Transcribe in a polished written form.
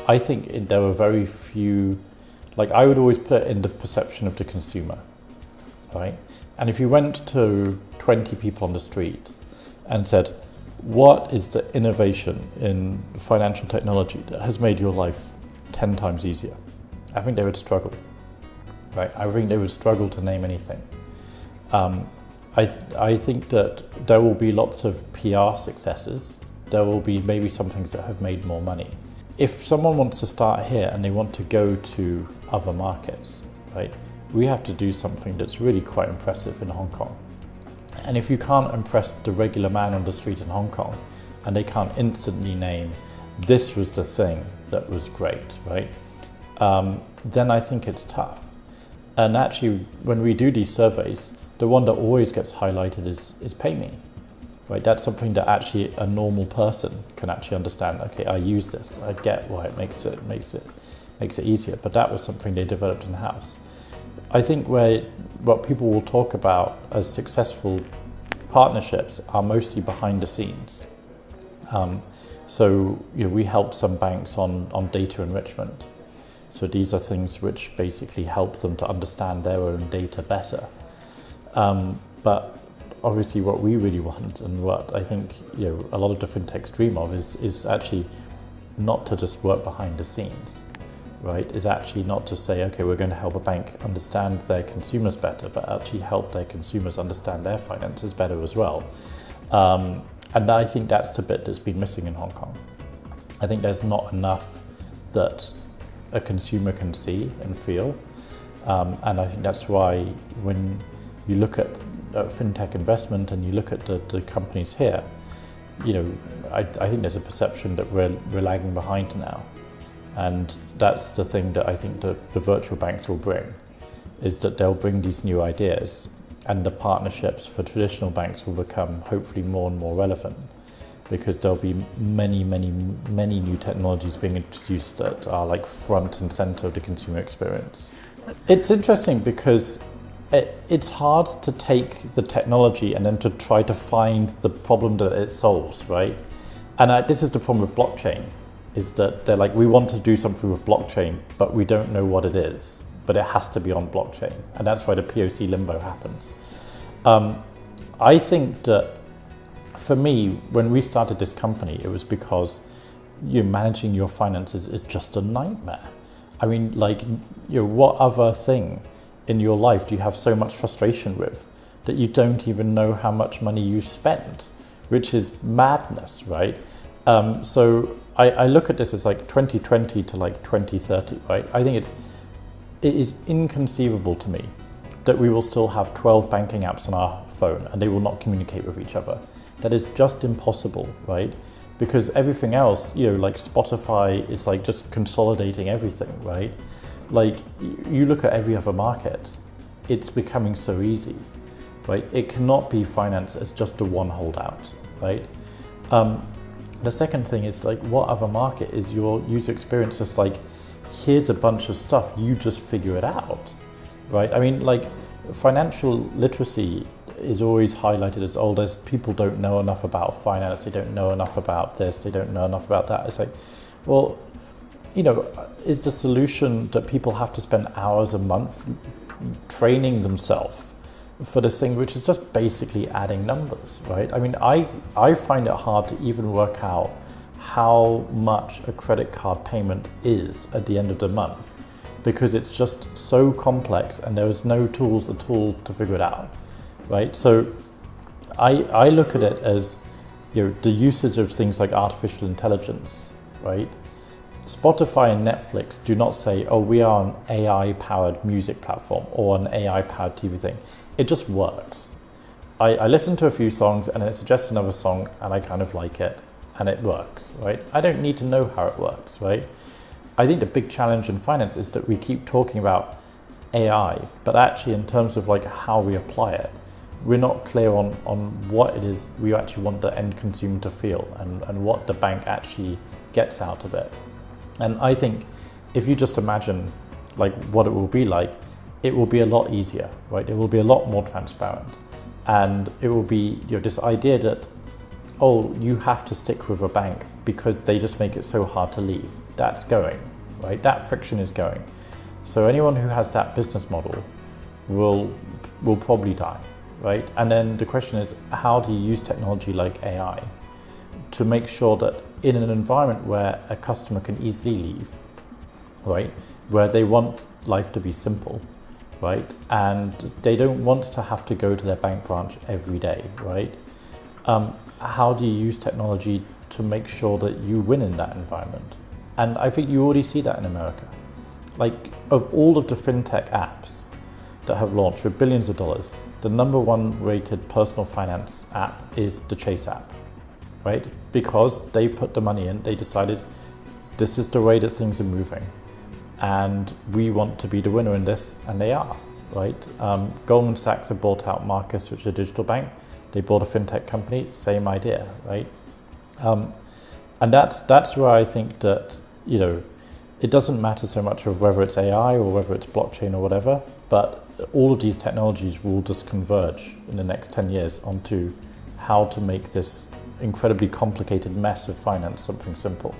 I think there were very few, like I would always put it in the perception of the consumer, right? And if you went to 20 people on the street and said, what is the innovation in financial technology that has made your life 10 times easier? I think they would struggle, right? I think they would struggle to name anything. I think that there will be lots of PR successes. There will be maybe some things that have made more money. If someone wants to start here and they want to go to other markets, right, we have to do something that's really quite impressive in Hong Kong. And if you can't impress the regular man on the street in Hong Kong and they can't instantly name, this was the thing that was great, right, then I think it's tough. And actually, when we do these surveys, the one that always gets highlighted is pay me, right? That's something that actually a normal person can actually understand. Okay, I use this. I get why it makes it easier. But that was something they developed in-house. I think what people will talk about as successful partnerships are mostly behind the scenes. So we help some banks on data enrichment. So these are things which basically help them to understand their own data better. But obviously what we really want, and what I think a lot of the fintechs dream of, is actually not to just work behind the scenes, right? Is actually not to say, okay, we're going to help a bank understand their consumers better, but actually help their consumers understand their finances better as well. And I think that's the bit that's been missing in Hong Kong. I think there's not enough that a consumer can see and feel. And I think that's why when you look at fintech investment and you look at the companies here, I think there's a perception that we're lagging behind now. And that's the thing that I think the virtual banks will bring, is that they'll bring these new ideas, and the partnerships for traditional banks will become hopefully more and more relevant, because there'll be many new technologies being introduced that are like front and center of the consumer experience. It's interesting because it's hard to take the technology and then to try to find the problem that it solves, right? And this is the problem with blockchain, is that they're like, we want to do something with blockchain, but we don't know what it is, but it has to be on blockchain. And that's why the POC limbo happens. I think that for me, when we started this company, it was because managing your finances is just a nightmare. I mean, what other thing in your life do you have so much frustration with that you don't even know how much money you spent, which is madness, right? So I look at this as like 2020 to like 2030, right? I think it is inconceivable to me that we will still have 12 banking apps on our phone and they will not communicate with each other. That is just impossible, right? Because everything else, like Spotify is like just consolidating everything, right? Like you look at every other market, it's becoming so easy, right? It cannot be financed as just the one holdout, right? The second thing is like, what other market is your user experience just like, here's a bunch of stuff, you just figure it out, right? I mean, like financial literacy is always highlighted as, oh, there's people don't know enough about finance, they don't know enough about this, they don't know enough about that. It's like, well, is the solution that people have to spend hours a month training themselves for this thing, which is just basically adding numbers, right? I mean, I find it hard to even work out how much a credit card payment is at the end of the month, because it's just so complex and there is no tools at all to figure it out, right? So I look at it as, the usage of things like artificial intelligence, right? Spotify and Netflix do not say, oh, we are an AI-powered music platform or an AI-powered TV thing. It just works. I listen to a few songs and it suggests another song and I kind of like it and it works, right? I don't need to know how it works, right? I think the big challenge in finance is that we keep talking about AI, but actually in terms of like how we apply it, we're not clear on what it is we actually want the end consumer to feel and what the bank actually gets out of it. And I think if you just imagine like what it will be like, it will be a lot easier, right? It will be a lot more transparent. And it will be this idea that oh, you have to stick with a bank because they just make it so hard to leave. That's going, right? That friction is going. So anyone who has that business model will probably die, right? And then the question is, how do you use technology like AI to make sure that in an environment where a customer can easily leave, right, where they want life to be simple, right, and they don't want to have to go to their bank branch every day, right? How do you use technology to make sure that you win in that environment? And I think you already see that in America. Like, of all of the fintech apps that have launched with billions of dollars, the number one rated personal finance app is the Chase app, right? Because they put the money in, they decided this is the way that things are moving, and we want to be the winner in this, and they are, right? Goldman Sachs have bought out Marcus, which is a digital bank. They bought a fintech company, same idea, right? And that's where I think that, you know, it doesn't matter so much of whether it's AI or whether it's blockchain or whatever, but all of these technologies will just converge in the next 10 years onto how to make this incredibly complicated mess of finance something simple.